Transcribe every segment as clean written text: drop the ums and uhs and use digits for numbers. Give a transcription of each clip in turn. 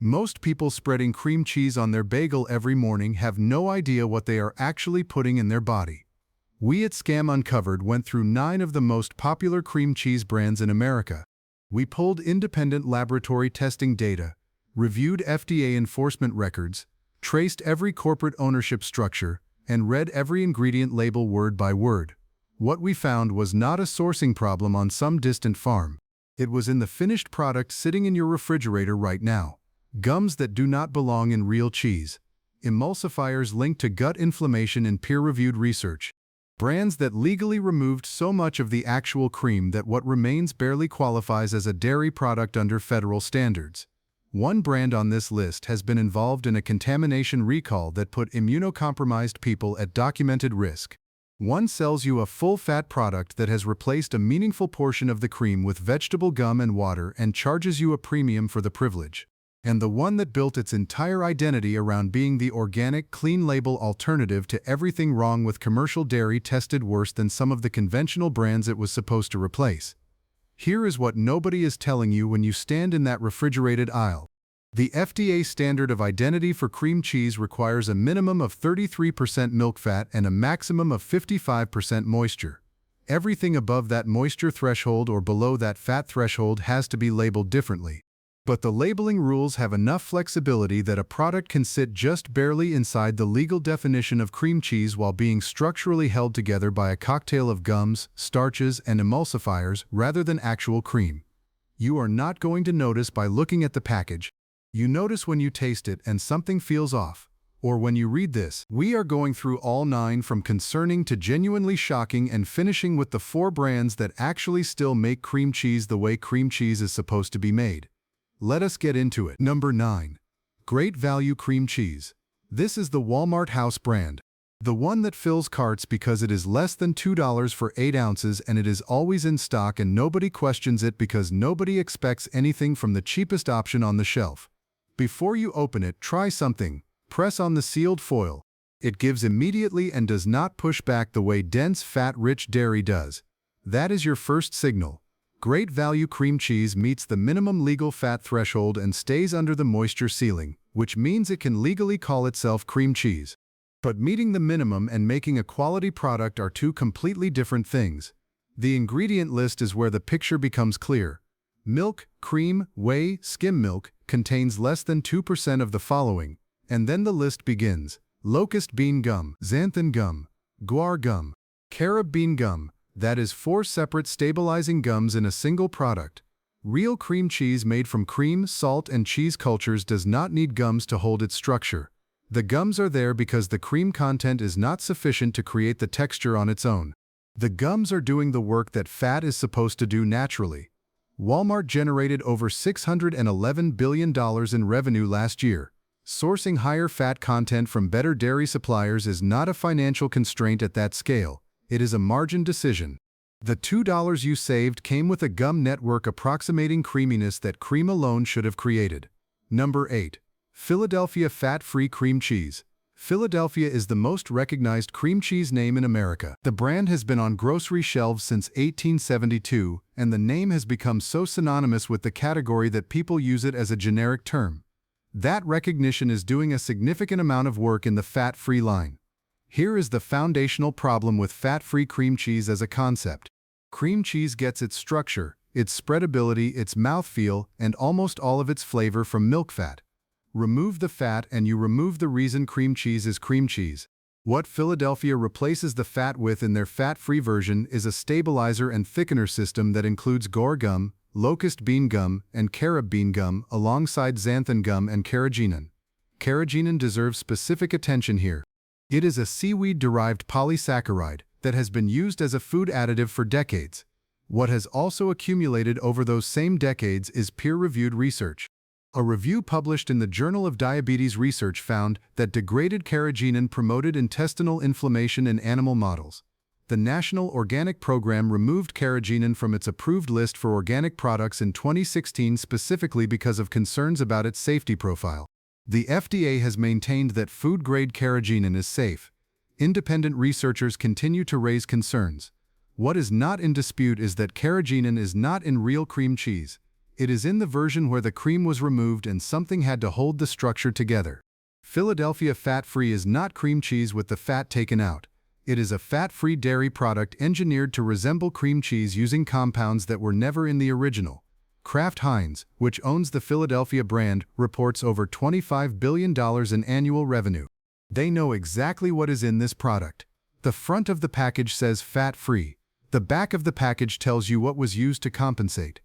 Most people spreading cream cheese on their bagel every morning have no idea what they are actually putting in their body. We at Scam Uncovered went through 9 of the most popular cream cheese brands in America. We pulled independent laboratory testing data, reviewed FDA enforcement records, traced every corporate ownership structure, and read every ingredient label word by word. What we found was not a sourcing problem on some distant farm. It was in the finished product sitting in your refrigerator right now. Gums that do not belong in real cheese. Emulsifiers linked to gut inflammation in peer-reviewed research. Brands that legally removed so much of the actual cream that what remains barely qualifies as a dairy product under federal standards. One brand on this list has been involved in a contamination recall that put immunocompromised people at documented risk. One sells you a full-fat product that has replaced a meaningful portion of the cream with vegetable gum and water and charges you a premium for the privilege. And the one that built its entire identity around being the organic, clean-label alternative to everything wrong with commercial dairy tested worse than some of the conventional brands it was supposed to replace. Here is what nobody is telling you when you stand in that refrigerated aisle. The FDA standard of identity for cream cheese requires a minimum of 33% milk fat and a maximum of 55% moisture. Everything above that moisture threshold or below that fat threshold has to be labeled differently. But the labeling rules have enough flexibility that a product can sit just barely inside the legal definition of cream cheese while being structurally held together by a cocktail of gums, starches, and emulsifiers rather than actual cream. You are not going to notice by looking at the package. You notice when you taste it and something feels off. Or when you read this. We are going through all 9 from concerning to genuinely shocking and finishing with the 4 brands that actually still make cream cheese the way cream cheese is supposed to be made. Let us get into it. Number 9. Great Value Cream Cheese. This is the Walmart House brand. The one that fills carts because it is less than $2 for 8 ounces and it is always in stock and nobody questions it because nobody expects anything from the cheapest option on the shelf. Before you open it, try something. Press on the sealed foil. It gives immediately and does not push back the way dense, fat-rich dairy does. That is your first signal. Great Value Cream Cheese meets the minimum legal fat threshold and stays under the moisture ceiling, which means it can legally call itself cream cheese. But meeting the minimum and making a quality product are 2 completely different things. The ingredient list is where the picture becomes clear. Milk, cream, whey, skim milk contains less than 2% of the following, and then the list begins. Locust bean gum, xanthan gum, guar gum, carob bean gum. That is 4 separate stabilizing gums in a single product. Real cream cheese made from cream, salt, and cheese cultures does not need gums to hold its structure. The gums are there because the cream content is not sufficient to create the texture on its own. The gums are doing the work that fat is supposed to do naturally. Walmart generated over $611 billion in revenue last year. Sourcing higher fat content from better dairy suppliers is not a financial constraint at that scale. It is a margin decision. The $2 you saved came with a gum network approximating creaminess that cream alone should have created. Number 8. Philadelphia Fat-Free Cream Cheese. Philadelphia is the most recognized cream cheese name in America. The brand has been on grocery shelves since 1872, and the name has become so synonymous with the category that people use it as a generic term. That recognition is doing a significant amount of work in the fat-free line. Here is the foundational problem with fat-free cream cheese as a concept. Cream cheese gets its structure, its spreadability, its mouthfeel, and almost all of its flavor from milk fat. Remove the fat and you remove the reason cream cheese is cream cheese. What Philadelphia replaces the fat with in their fat-free version is a stabilizer and thickener system that includes guar gum, locust bean gum, and carob bean gum alongside xanthan gum and carrageenan. Carrageenan deserves specific attention here. It is a seaweed-derived polysaccharide that has been used as a food additive for decades. What has also accumulated over those same decades is peer-reviewed research. A review published in the Journal of Diabetes Research found that degraded carrageenan promoted intestinal inflammation in animal models. The National Organic Program removed carrageenan from its approved list for organic products in 2016 specifically because of concerns about its safety profile. The FDA has maintained that food-grade carrageenan is safe. Independent researchers continue to raise concerns. What is not in dispute is that carrageenan is not in real cream cheese. It is in the version where the cream was removed and something had to hold the structure together. Philadelphia Fat-Free is not cream cheese with the fat taken out. It is a fat-free dairy product engineered to resemble cream cheese using compounds that were never in the original. Kraft Heinz, which owns the Philadelphia brand, reports over $25 billion in annual revenue. They know exactly what is in this product. The front of the package says fat-free. The back of the package tells you what was used to compensate.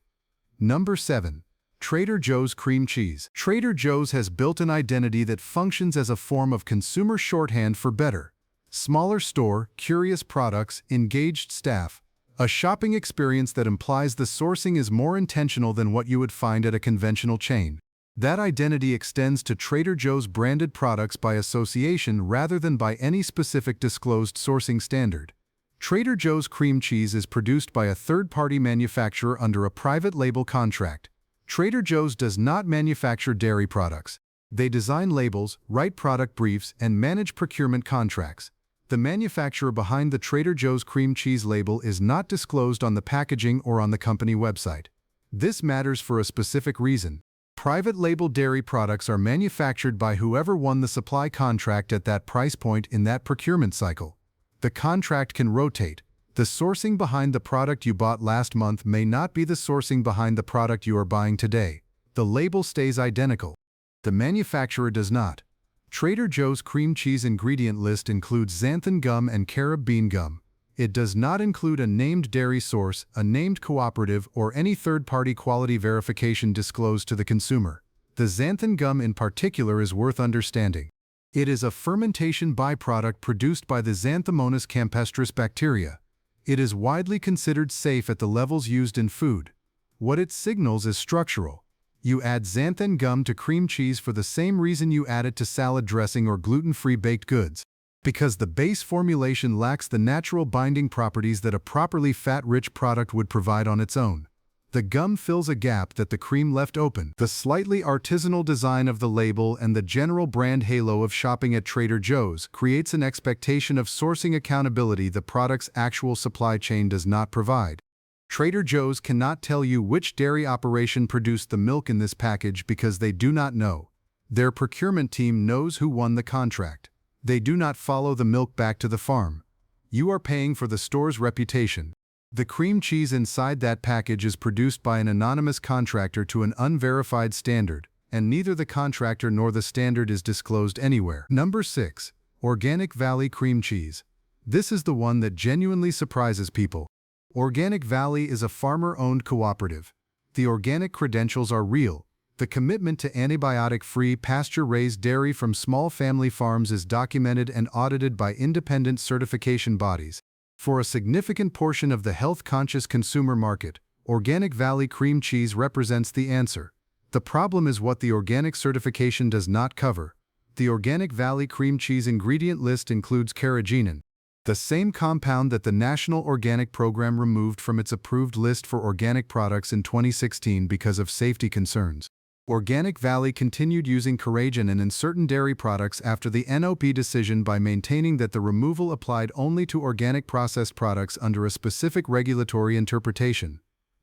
Number 7. Trader Joe's cream cheese. Trader Joe's has built an identity that functions as a form of consumer shorthand for better. Smaller store, curious products, engaged staff. A shopping experience that implies the sourcing is more intentional than what you would find at a conventional chain. That identity extends to Trader Joe's branded products by association rather than by any specific disclosed sourcing standard. Trader Joe's cream cheese is produced by a third-party manufacturer under a private label contract. Trader Joe's does not manufacture dairy products. They design labels, write product briefs, and manage procurement contracts. The manufacturer behind the Trader Joe's cream cheese label is not disclosed on the packaging or on the company website. This matters for a specific reason. Private label dairy products are manufactured by whoever won the supply contract at that price point in that procurement cycle. The contract can rotate. The sourcing behind the product you bought last month may not be the sourcing behind the product you are buying today. The label stays identical. The manufacturer does not. Trader Joe's cream cheese ingredient list includes xanthan gum and carob bean gum. It does not include a named dairy source, a named cooperative, or any third-party quality verification disclosed to the consumer. The xanthan gum in particular is worth understanding. It is a fermentation byproduct produced by the Xanthomonas campestris bacteria. It is widely considered safe at the levels used in food. What it signals is structural. You add xanthan gum to cream cheese for the same reason you add it to salad dressing or gluten-free baked goods. Because the base formulation lacks the natural binding properties that a properly fat-rich product would provide on its own. The gum fills a gap that the cream left open. The slightly artisanal design of the label and the general brand halo of shopping at Trader Joe's creates an expectation of sourcing accountability the product's actual supply chain does not provide. Trader Joe's cannot tell you which dairy operation produced the milk in this package because they do not know. Their procurement team knows who won the contract. They do not follow the milk back to the farm. You are paying for the store's reputation. The cream cheese inside that package is produced by an anonymous contractor to an unverified standard, and neither the contractor nor the standard is disclosed anywhere. Number 6. Organic Valley Cream Cheese. This is the one that genuinely surprises people. Organic Valley is a farmer-owned cooperative. The organic credentials are real. The commitment to antibiotic-free, pasture-raised dairy from small family farms is documented and audited by independent certification bodies. For a significant portion of the health-conscious consumer market, Organic Valley cream cheese represents the answer. The problem is what the organic certification does not cover. The Organic Valley cream cheese ingredient list includes carrageenan, the same compound that the National Organic Program removed from its approved list for organic products in 2016 because of safety concerns. Organic Valley continued using carrageenan in certain dairy products after the NOP decision by maintaining that the removal applied only to organic processed products under a specific regulatory interpretation.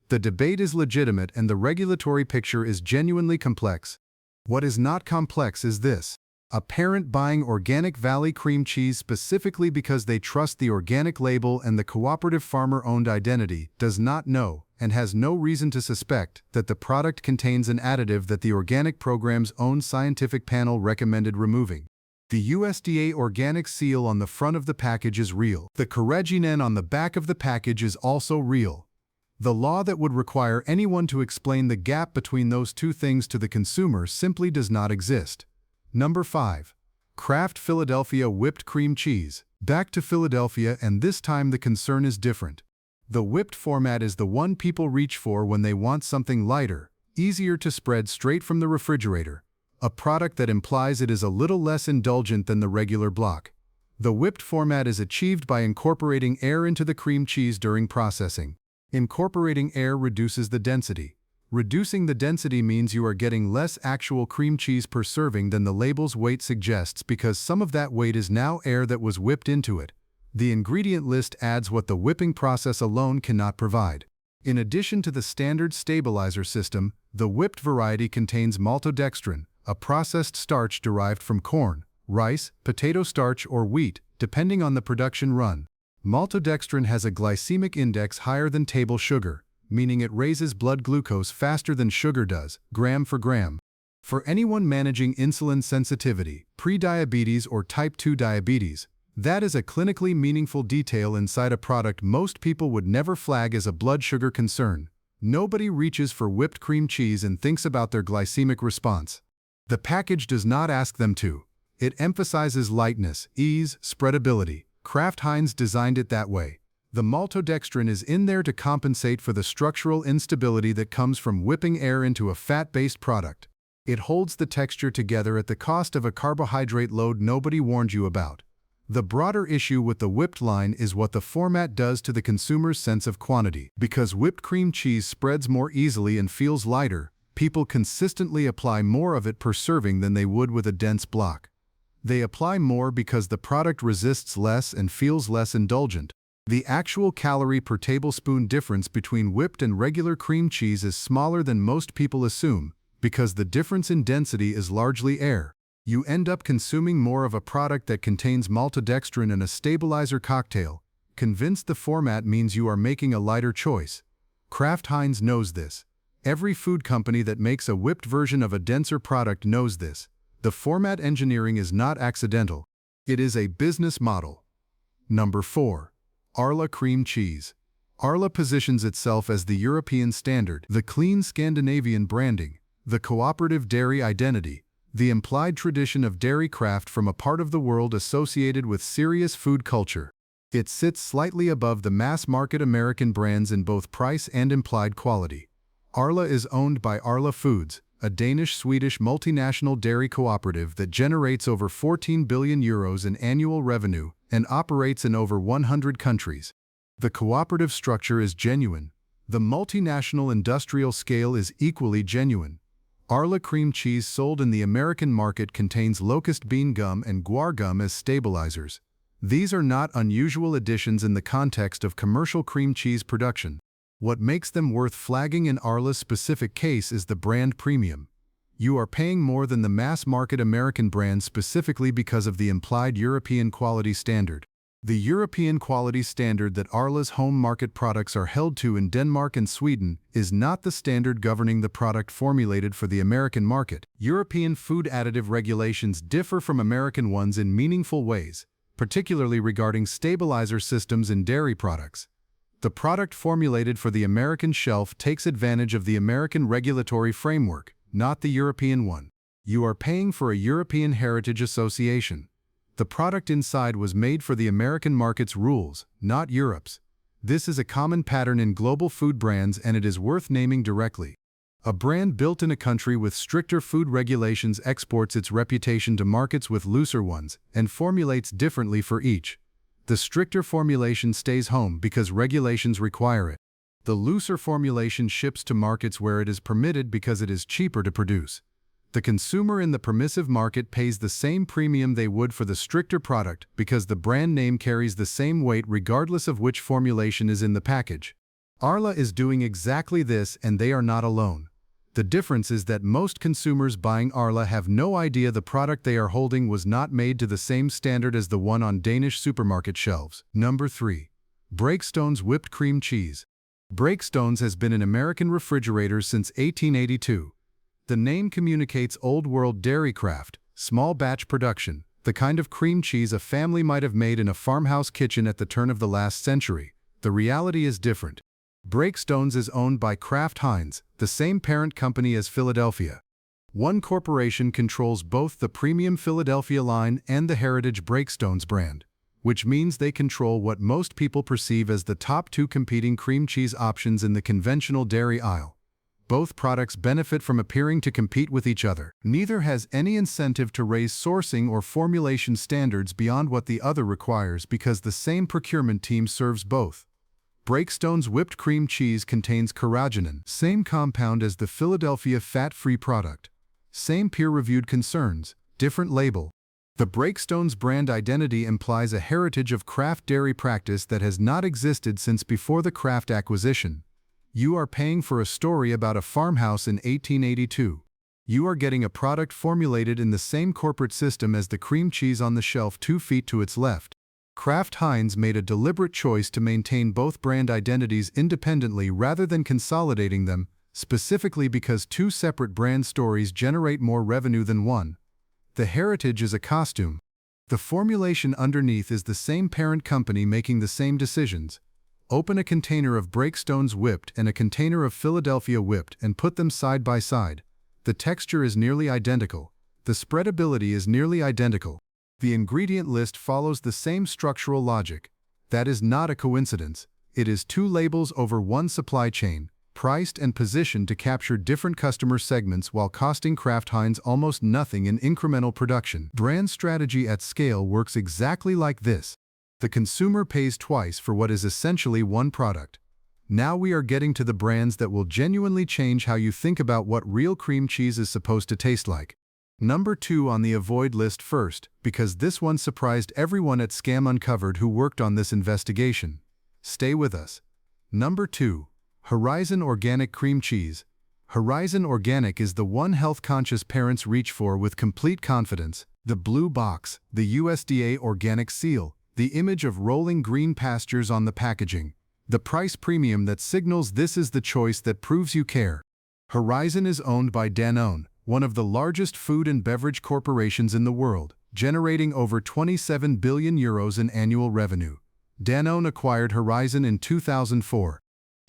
The debate is legitimate and the regulatory picture is genuinely complex. What is not complex is this. A parent buying Organic Valley cream cheese specifically because they trust the organic label and the cooperative farmer-owned identity does not know, and has no reason to suspect, that the product contains an additive that the organic program's own scientific panel recommended removing. The USDA organic seal on the front of the package is real. The carrageenan on the back of the package is also real. The law that would require anyone to explain the gap between those two things to the consumer simply does not exist. Number 5. Kraft Philadelphia Whipped Cream Cheese. Back to Philadelphia, and this time the concern is different. The whipped format is the one people reach for when they want something lighter, easier to spread straight from the refrigerator, a product that implies it is a little less indulgent than the regular block. The whipped format is achieved by incorporating air into the cream cheese during processing. Incorporating air reduces the density. Reducing the density means you are getting less actual cream cheese per serving than the label's weight suggests because some of that weight is now air that was whipped into it. The ingredient list adds what the whipping process alone cannot provide. In addition to the standard stabilizer system, the whipped variety contains maltodextrin, a processed starch derived from corn, rice, potato starch, or wheat, depending on the production run. Maltodextrin has a glycemic index higher than table sugar, meaning it raises blood glucose faster than sugar does, gram for gram. For anyone managing insulin sensitivity, prediabetes, or type 2 diabetes, that is a clinically meaningful detail inside a product most people would never flag as a blood sugar concern. Nobody reaches for whipped cream cheese and thinks about their glycemic response. The package does not ask them to. It emphasizes lightness, ease, spreadability. Kraft Heinz designed it that way. The maltodextrin is in there to compensate for the structural instability that comes from whipping air into a fat-based product. It holds the texture together at the cost of a carbohydrate load nobody warned you about. The broader issue with the whipped line is what the format does to the consumer's sense of quantity. Because whipped cream cheese spreads more easily and feels lighter, people consistently apply more of it per serving than they would with a dense block. They apply more because the product resists less and feels less indulgent. The actual calorie per tablespoon difference between whipped and regular cream cheese is smaller than most people assume, because the difference in density is largely air. You end up consuming more of a product that contains maltodextrin in a stabilizer cocktail, convinced the format means you are making a lighter choice. Kraft Heinz knows this. Every food company that makes a whipped version of a denser product knows this. The format engineering is not accidental. It is a business model. Number 4. Arla cream cheese. Arla positions itself as the European standard, the clean Scandinavian branding, the cooperative dairy identity, the implied tradition of dairy craft from a part of the world associated with serious food culture. It sits slightly above the mass-market American brands in both price and implied quality. Arla is owned by Arla Foods, a Danish-Swedish multinational dairy cooperative that generates over 14 billion euros in annual revenue and operates in over 100 countries. The cooperative structure is genuine. The multinational industrial scale is equally genuine. Arla cream cheese sold in the American market contains locust bean gum and guar gum as stabilizers. These are not unusual additions in the context of commercial cream cheese production. What makes them worth flagging in Arla's specific case is the brand premium. You are paying more than the mass-market American brand specifically because of the implied European quality standard. The European quality standard that Arla's home market products are held to in Denmark and Sweden is not the standard governing the product formulated for the American market. European food additive regulations differ from American ones in meaningful ways, particularly regarding stabilizer systems in dairy products. The product formulated for the American shelf takes advantage of the American regulatory framework, not the European one. You are paying for a European Heritage Association. The product inside was made for the American market's rules, not Europe's. This is a common pattern in global food brands, and it is worth naming directly. A brand built in a country with stricter food regulations exports its reputation to markets with looser ones and formulates differently for each. The stricter formulation stays home because regulations require it. The looser formulation ships to markets where it is permitted because it is cheaper to produce. The consumer in the permissive market pays the same premium they would for the stricter product because the brand name carries the same weight regardless of which formulation is in the package. Arla is doing exactly this, and they are not alone. The difference is that most consumers buying Arla have no idea the product they are holding was not made to the same standard as the one on Danish supermarket shelves. Number 3. Breakstone's whipped cream cheese. Breakstone's has been in American refrigerators since 1882. The name communicates old-world dairy craft, small batch production, the kind of cream cheese a family might have made in a farmhouse kitchen at the turn of the last century. The reality is different. Breakstone's is owned by Kraft Heinz, the same parent company as Philadelphia. One corporation controls both the premium Philadelphia line and the heritage Breakstone's brand, which means they control what most people perceive as the top 2 competing cream cheese options in the conventional dairy aisle. Both products benefit from appearing to compete with each other. Neither has any incentive to raise sourcing or formulation standards beyond what the other requires because the same procurement team serves both. Breakstone's whipped cream cheese contains carrageenan, same compound as the Philadelphia fat-free product. Same peer-reviewed concerns, different label. The Breakstone's brand identity implies a heritage of Kraft dairy practice that has not existed since before the Kraft acquisition. You are paying for a story about a farmhouse in 1882. You are getting a product formulated in the same corporate system as the cream cheese on the shelf 2 feet to its left. Kraft Heinz made a deliberate choice to maintain both brand identities independently rather than consolidating them, specifically because 2 separate brand stories generate more revenue than one. The heritage is a costume. The formulation underneath is the same parent company making the same decisions. Open a container of Breakstones Whipped and a container of Philadelphia Whipped and put them side by side. The texture is nearly identical. The spreadability is nearly identical. The ingredient list follows the same structural logic. That is not a coincidence. It is 2 labels over one supply chain, priced and positioned to capture different customer segments while costing Kraft Heinz almost nothing in incremental production. Brand strategy at scale works exactly like this. The consumer pays twice for what is essentially one product. Now we are getting to the brands that will genuinely change how you think about what real cream cheese is supposed to taste like. Number 2 on the avoid list first, because this one surprised everyone at Scam Uncovered who worked on this investigation. Stay with us. Number 2. Horizon Organic Cream Cheese. Horizon Organic is the one health-conscious parents reach for with complete confidence. The blue box, the USDA organic seal, the image of rolling green pastures on the packaging. The price premium that signals this is the choice that proves you care. Horizon is owned by Danone, one of the largest food and beverage corporations in the world, generating over 27 billion euros in annual revenue. Danone acquired Horizon in 2004.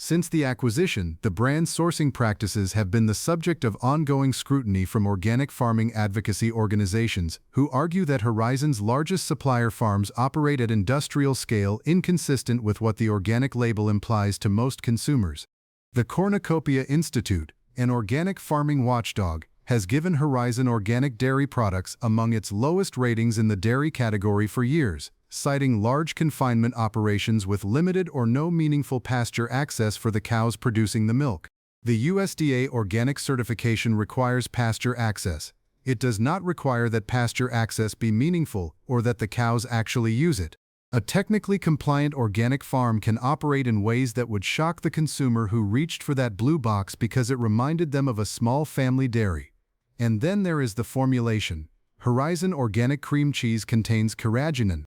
Since the acquisition, the brand's sourcing practices have been the subject of ongoing scrutiny from organic farming advocacy organizations, who argue that Horizon's largest supplier farms operate at industrial scale inconsistent with what the organic label implies to most consumers. The Cornucopia Institute, an organic farming watchdog, has given Horizon Organic dairy products among its lowest ratings in the dairy category for years, citing large confinement operations with limited or no meaningful pasture access for the cows producing the milk. The USDA organic certification requires pasture access. It does not require that pasture access be meaningful or that the cows actually use it. A technically compliant organic farm can operate in ways that would shock the consumer who reached for that blue box because it reminded them of a small family dairy. And then there is the formulation. Horizon Organic Cream Cheese contains carrageenan,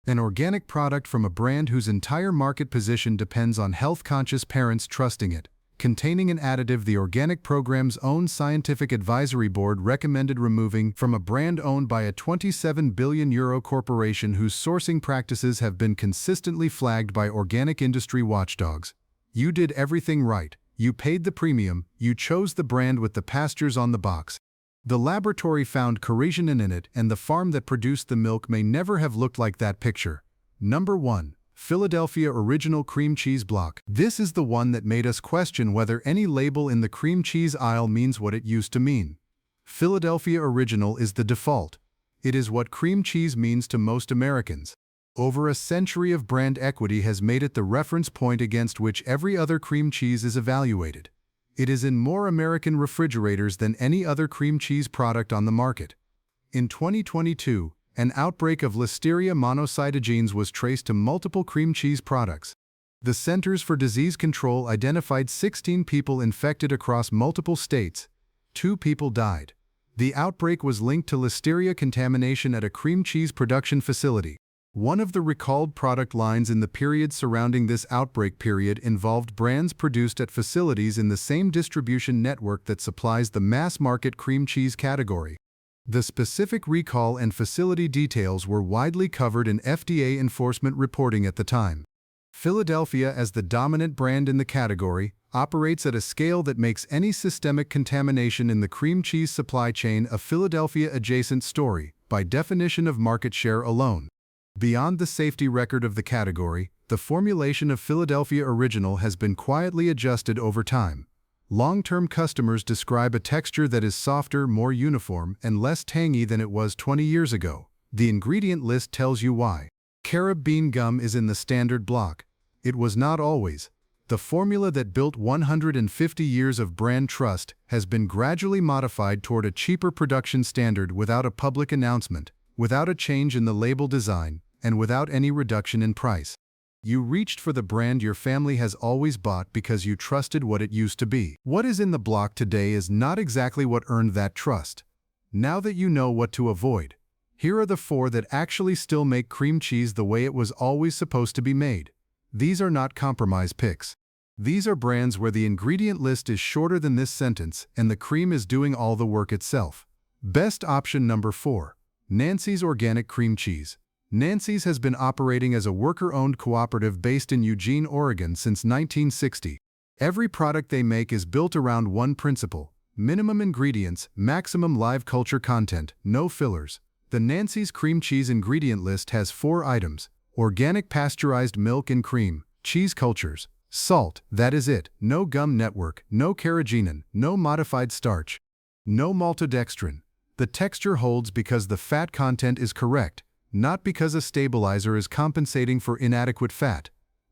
an organic product from a brand whose entire market position depends on health-conscious parents trusting it. Containing an additive the organic program's own scientific advisory board recommended removing from a brand owned by a 27 billion euro corporation whose sourcing practices have been consistently flagged by organic industry watchdogs. You did everything right. You paid the premium. You chose the brand with the pastures on the box. The laboratory found carrageenan in it, and the farm that produced the milk may never have looked like that picture. Number 1. Philadelphia Original Cream Cheese Block. This is the one that made us question whether any label in the cream cheese aisle means what it used to mean. Philadelphia Original is the default. It is what cream cheese means to most Americans. Over a century of brand equity has made it the reference point against which every other cream cheese is evaluated. It is in more American refrigerators than any other cream cheese product on the market. In 2022, an outbreak of Listeria monocytogenes was traced to multiple cream cheese products. The Centers for Disease Control identified 16 people infected across multiple states. 2 people died. The outbreak was linked to Listeria contamination at a cream cheese production facility. One of the recalled product lines in the period surrounding this outbreak period involved brands produced at facilities in the same distribution network that supplies the mass-market cream cheese category. The specific recall and facility details were widely covered in FDA enforcement reporting at the time. Philadelphia, as the dominant brand in the category, operates at a scale that makes any systemic contamination in the cream cheese supply chain a Philadelphia-adjacent story, by definition of market share alone. Beyond the safety record of the category, the formulation of Philadelphia Original has been quietly adjusted over time. Long-term customers describe a texture that is softer, more uniform, and less tangy than it was 20 years ago. The ingredient list tells you why. Carob bean gum is in the standard block. It was not always. The formula that built 150 years of brand trust has been gradually modified toward a cheaper production standard without a public announcement, without a change in the label design, and without any reduction in price. You reached for the brand your family has always bought because you trusted what it used to be. What is in the block today is not exactly what earned that trust. Now that you know what to avoid, here are the 4 that actually still make cream cheese the way it was always supposed to be made. These are not compromise picks. These are brands where the ingredient list is shorter than this sentence and the cream is doing all the work itself. Best option number 4. Nancy's Organic Cream Cheese. Nancy's has been operating as a worker-owned cooperative based in Eugene, Oregon since 1960. Every product they make is built around one principle: minimum ingredients, maximum live culture content, no fillers. The Nancy's cream cheese ingredient list has 4 items: organic pasteurized milk and cream, cheese cultures, salt, that is it, no gum network, no carrageenan, no modified starch, no maltodextrin. The texture holds because the fat content is correct, not because a stabilizer is compensating for inadequate fat.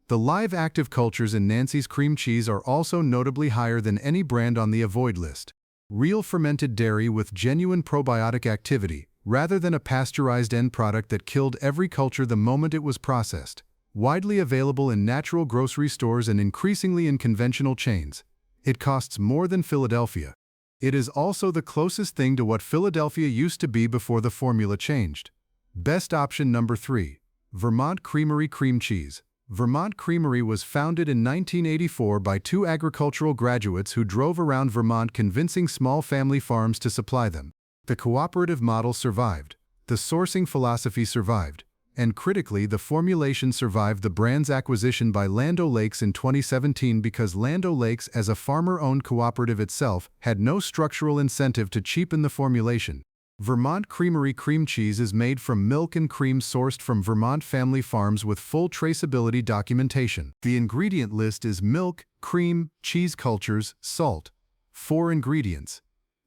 The live active cultures in Nancy's cream cheese are also notably higher than any brand on the avoid list. Real fermented dairy with genuine probiotic activity, rather than a pasteurized end product that killed every culture the moment it was processed. Widely available in natural grocery stores and increasingly in conventional chains. It costs more than Philadelphia. It is also the closest thing to what Philadelphia used to be before the formula changed. Best option number 3. Vermont Creamery Cream Cheese. Vermont Creamery was founded in 1984 by 2 agricultural graduates who drove around Vermont convincing small family farms to supply them. The cooperative model survived. The sourcing philosophy survived. And critically, the formulation survived the brand's acquisition by Land O'Lakes in 2017 because Land O'Lakes, as a farmer-owned cooperative itself, had no structural incentive to cheapen the formulation. Vermont Creamery Cream Cheese is made from milk and cream sourced from Vermont family farms with full traceability documentation. The ingredient list is milk, cream, cheese cultures, salt. 4 ingredients.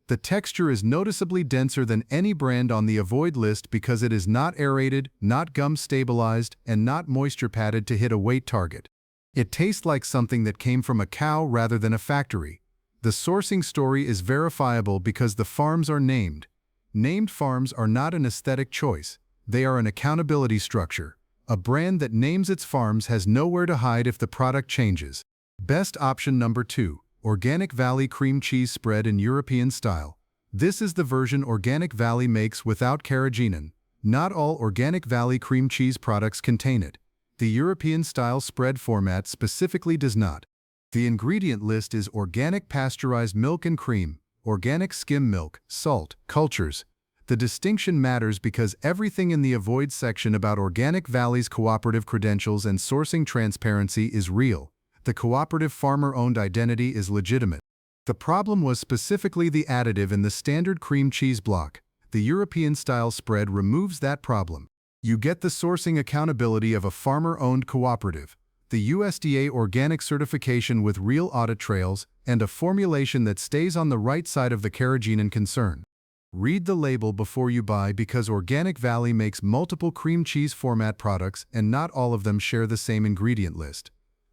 The texture is noticeably denser than any brand on the avoid list because it is not aerated, not gum stabilized, and not moisture padded to hit a weight target. It tastes like something that came from a cow rather than a factory. The sourcing story is verifiable because the farms are named. Named farms are not an aesthetic choice. They are an accountability structure. A brand that names its farms has nowhere to hide if the product changes. Best option number 2. Organic Valley Cream Cheese Spread in European Style. This is the version Organic Valley makes without carrageenan. Not all Organic Valley cream cheese products contain it. The European-style spread format specifically does not. The ingredient list is organic pasteurized milk and cream, organic skim milk, salt, cultures. The distinction matters because everything in the avoid section about Organic Valley's cooperative credentials and sourcing transparency is real. The cooperative farmer-owned identity is legitimate. The problem was specifically the additive in the standard cream cheese block. The European-style spread removes that problem. You get the sourcing accountability of a farmer-owned cooperative, the USDA organic certification with real audit trails, and a formulation that stays on the right side of the carrageenan concern. Read the label before you buy because Organic Valley makes multiple cream cheese format products and not all of them share the same ingredient list.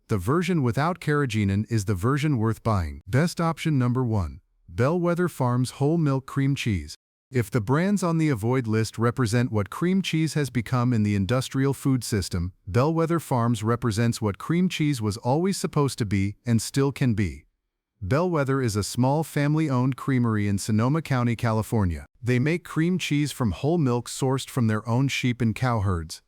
The version without carrageenan is the version worth buying. Best option number 1. Bellwether Farms Whole Milk Cream Cheese. If the brands on the avoid list represent what cream cheese has become in the industrial food system, Bellwether Farms represents what cream cheese was always supposed to be and still can be. Bellwether is a small family-owned creamery in Sonoma County, California. They make cream cheese from whole milk sourced from their own sheep and cow herds.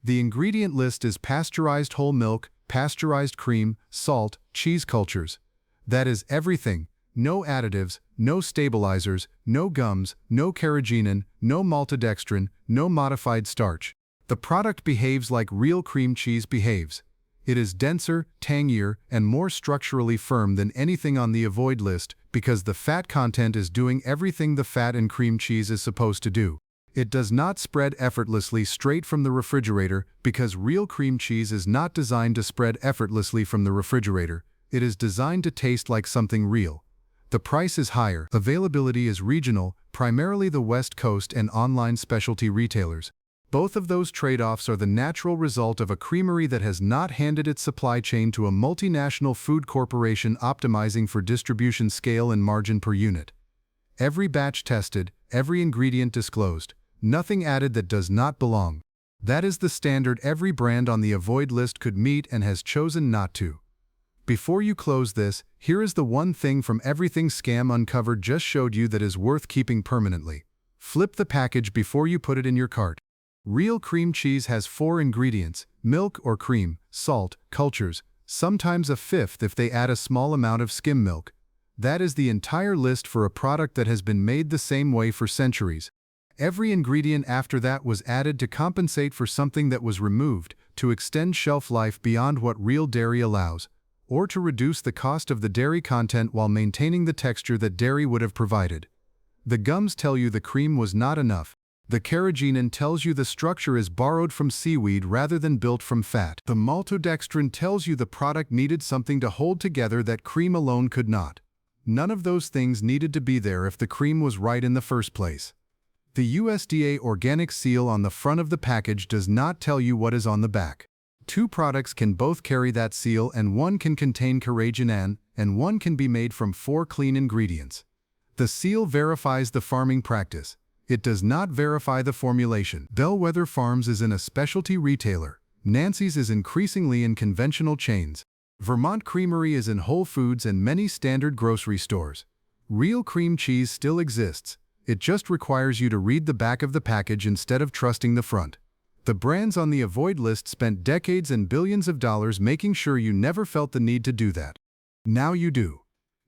The ingredient list is pasteurized whole milk, pasteurized cream, salt, cheese cultures. That is everything. No additives, no stabilizers, no gums, no carrageenan, no maltodextrin, no modified starch. The product behaves like real cream cheese behaves. It is denser, tangier, and more structurally firm than anything on the avoid list because the fat content is doing everything the fat in cream cheese is supposed to do. It does not spread effortlessly straight from the refrigerator because real cream cheese is not designed to spread effortlessly from the refrigerator. It is designed to taste like something real. The price is higher. Availability is regional, primarily the West Coast and online specialty retailers. Both of those trade-offs are the natural result of a creamery that has not handed its supply chain to a multinational food corporation optimizing for distribution scale and margin per unit. Every batch tested, every ingredient disclosed. Nothing added that does not belong. That is the standard every brand on the avoid list could meet and has chosen not to. Before you close this, here is the one thing from everything Scam Uncovered just showed you that is worth keeping permanently. Flip the package before you put it in your cart. Real cream cheese has 4 ingredients: milk or cream, salt, cultures, sometimes a fifth if they add a small amount of skim milk. That is the entire list for a product that has been made the same way for centuries. Every ingredient after that was added to compensate for something that was removed, to extend shelf life beyond what real dairy allows, or to reduce the cost of the dairy content while maintaining the texture that dairy would have provided. The gums tell you the cream was not enough. The carrageenan tells you the structure is borrowed from seaweed rather than built from fat. The maltodextrin tells you the product needed something to hold together that cream alone could not. None of those things needed to be there if the cream was right in the first place. The USDA organic seal on the front of the package does not tell you what is on the back. 2 products can both carry that seal, and one can contain carrageenan, and one can be made from 4 clean ingredients. The seal verifies the farming practice. It does not verify the formulation. Bellwether Farms is in a specialty retailer. Nancy's is increasingly in conventional chains. Vermont Creamery is in Whole Foods and many standard grocery stores. Real cream cheese still exists. It just requires you to read the back of the package instead of trusting the front. The brands on the avoid list spent decades and billions of dollars making sure you never felt the need to do that. Now you do.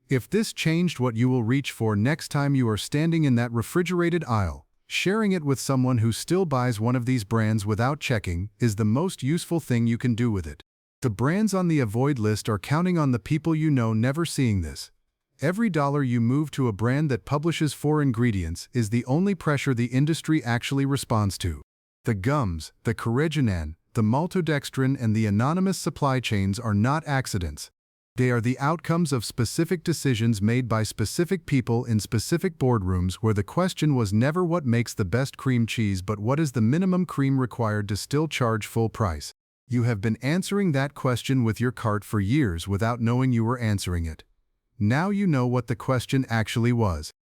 If this changed what you will reach for next time you are standing in that refrigerated aisle, sharing it with someone who still buys one of these brands without checking is the most useful thing you can do with it. The brands on the avoid list are counting on the people you know never seeing this. Every dollar you move to a brand that publishes 4 ingredients is the only pressure the industry actually responds to. The gums, the carrageenan, the maltodextrin, and the anonymous supply chains are not accidents. They are the outcomes of specific decisions made by specific people in specific boardrooms where the question was never what makes the best cream cheese but what is the minimum cream required to still charge full price. You have been answering that question with your cart for years without knowing you were answering it. Now you know what the question actually was.